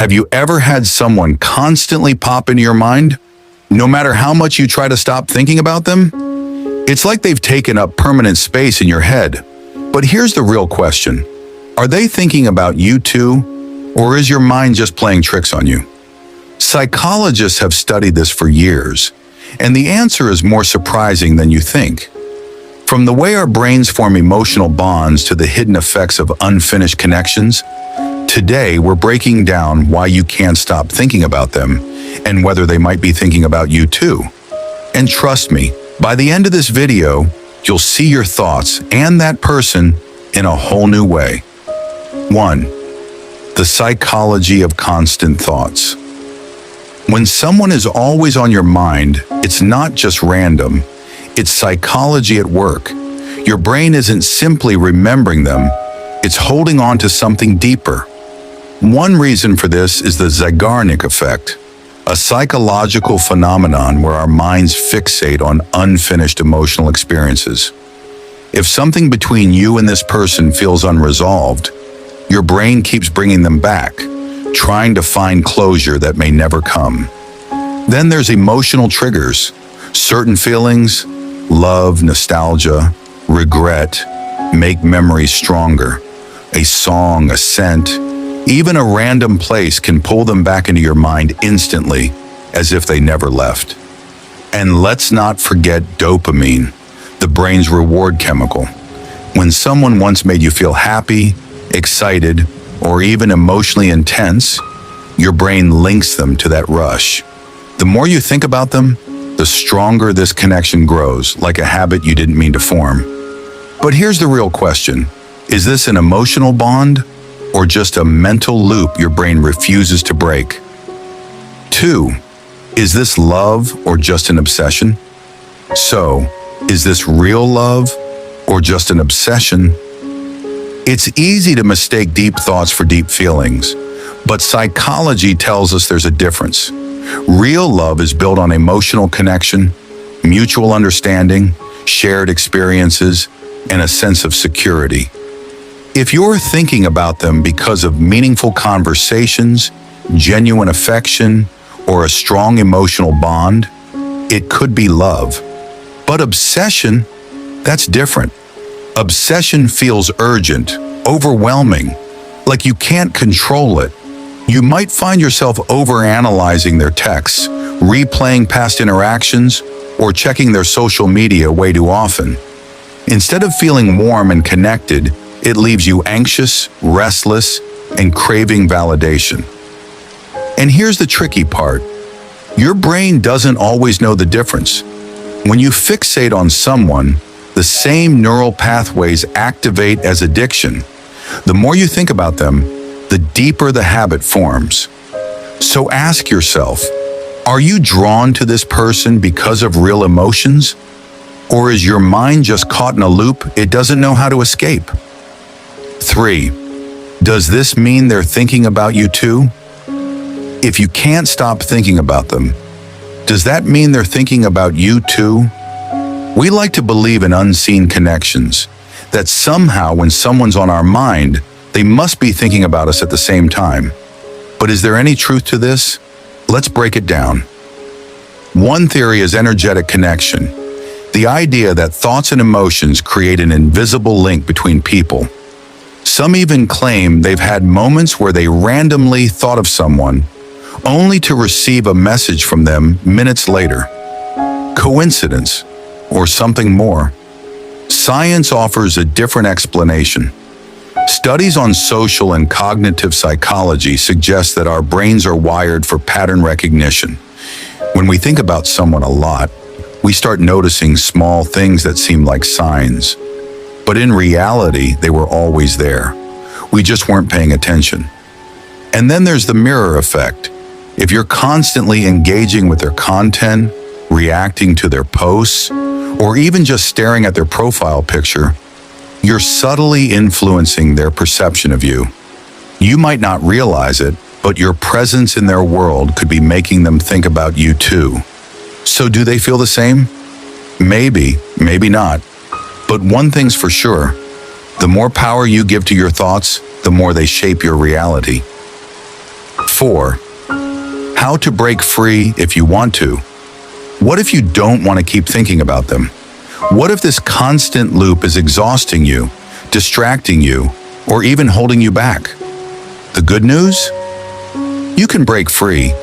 Have you ever had someone constantly pop into your mind, no matter how much you try to stop thinking about them? It's like they've taken up permanent space in your head. But here's the real question. Are they thinking about you too, or is your mind just playing tricks on you? Psychologists have studied this for years, and the answer is more surprising than you think. From the way our brains form emotional bonds to the hidden effects of unfinished connections, today we're breaking down why you can't stop thinking about them and whether they might be thinking about you too. And trust me, by the end of this video, you'll see your thoughts and that person in a whole new way. 1. The psychology of constant thoughts. When someone is always on your mind, it's not just random, it's psychology at work. Your brain isn't simply remembering them, it's holding on to something deeper. One reason for this is the Zeigarnik effect, a psychological phenomenon where our minds fixate on unfinished emotional experiences. If something between you and this person feels unresolved, your brain keeps bringing them back, trying to find closure that may never come. Then there's emotional triggers. Certain feelings, love, nostalgia, regret, make memories stronger. A song, a scent, even a random place can pull them back into your mind instantly, as if they never left. And let's not forget dopamine, the brain's reward chemical. When someone once made you feel happy, excited, or even emotionally intense, your brain links them to that rush. The more you think about them, the stronger this connection grows, like a habit you didn't mean to form. But here's the real question. Is this an emotional bond, or just a mental loop your brain refuses to break? 2. Is this love or just an obsession? So, is this real love or just an obsession? It's easy to mistake deep thoughts for deep feelings, but psychology tells us there's a difference. Real love is built on emotional connection, mutual understanding, shared experiences, and a sense of security. If you're thinking about them because of meaningful conversations, genuine affection, or a strong emotional bond, it could be love. But obsession, that's different. Obsession feels urgent, overwhelming, like you can't control it. You might find yourself overanalyzing their texts, replaying past interactions, or checking their social media way too often. Instead of feeling warm and connected, it leaves you anxious, restless, and craving validation. And here's the tricky part. Your brain doesn't always know the difference. When you fixate on someone, the same neural pathways activate as addiction. The more you think about them, the deeper the habit forms. So ask yourself, are you drawn to this person because of real emotions? Or is your mind just caught in a loop it doesn't know how to escape? 3. Does this mean they're thinking about you too? If you can't stop thinking about them, does that mean they're thinking about you too? We like to believe in unseen connections, that somehow when someone's on our mind, they must be thinking about us at the same time. But is there any truth to this? Let's break it down. One theory is energetic connection, the idea that thoughts and emotions create an invisible link between people. Some even claim they've had moments where they randomly thought of someone, only to receive a message from them minutes later. Coincidence, or something more? Science offers a different explanation. Studies on social and cognitive psychology suggest that our brains are wired for pattern recognition. When we think about someone a lot, we start noticing small things that seem like signs. But in reality, they were always there. We just weren't paying attention. And then there's the mirror effect. If you're constantly engaging with their content, reacting to their posts, or even just staring at their profile picture, you're subtly influencing their perception of you. You might not realize it, but your presence in their world could be making them think about you too. So do they feel the same? Maybe, maybe not. But one thing's for sure, the more power you give to your thoughts, the more they shape your reality. 4. How to break free if you want to. What if you don't want to keep thinking about them? What if this constant loop is exhausting you, distracting you, or even holding you back? The good news? You can break free,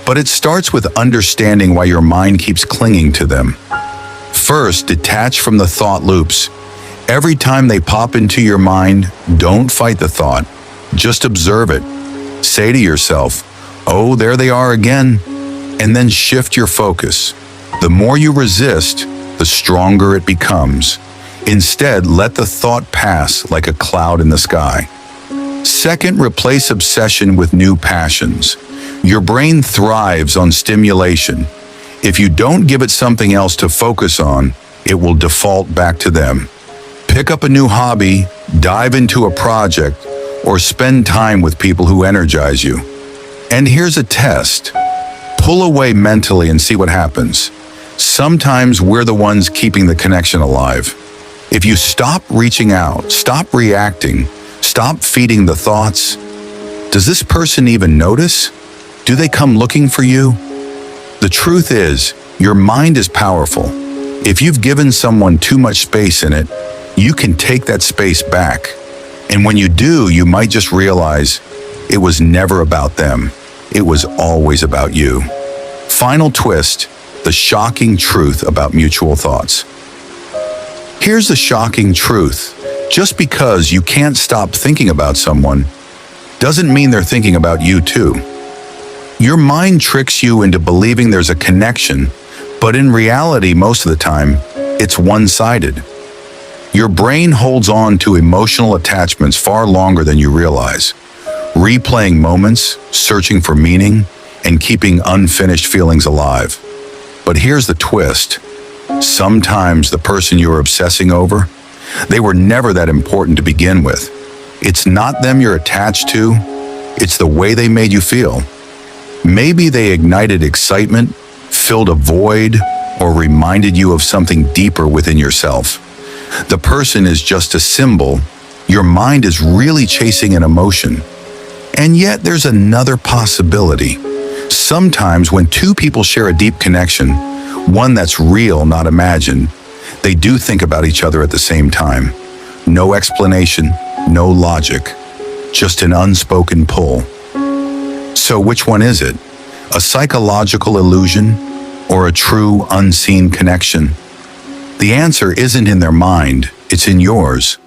but it starts with understanding why your mind keeps clinging to them. First, detach from the thought loops. Every time they pop into your mind, don't fight the thought. Just observe it. Say to yourself, "Oh, there they are again," and then shift your focus. The more you resist, the stronger it becomes. Instead, let the thought pass like a cloud in the sky. Second, replace obsession with new passions. Your brain thrives on stimulation. If you don't give it something else to focus on, it will default back to them. Pick up a new hobby, dive into a project, or spend time with people who energize you. And here's a test. Pull away mentally and see what happens. Sometimes we're the ones keeping the connection alive. If you stop reaching out, stop reacting, stop feeding the thoughts, does this person even notice? Do they come looking for you? The truth is, your mind is powerful. If you've given someone too much space in it, you can take that space back. And when you do, you might just realize it was never about them. It was always about you. Final twist, the shocking truth about mutual thoughts. Here's the shocking truth. Just because you can't stop thinking about someone doesn't mean they're thinking about you too. Your mind tricks you into believing there's a connection, but in reality, most of the time, it's one-sided. Your brain holds on to emotional attachments far longer than you realize, replaying moments, searching for meaning, and keeping unfinished feelings alive. But here's the twist. Sometimes the person you're obsessing over, they were never that important to begin with. It's not them you're attached to, it's the way they made you feel. Maybe they ignited excitement, filled a void, or reminded you of something deeper within yourself. The person is just a symbol. Your mind is really chasing an emotion. And yet there's another possibility. Sometimes when two people share a deep connection, one that's real, not imagined, they do think about each other at the same time. No explanation, no logic, just an unspoken pull. So which one is it? A psychological illusion or a true unseen connection? The answer isn't in their mind, it's in yours.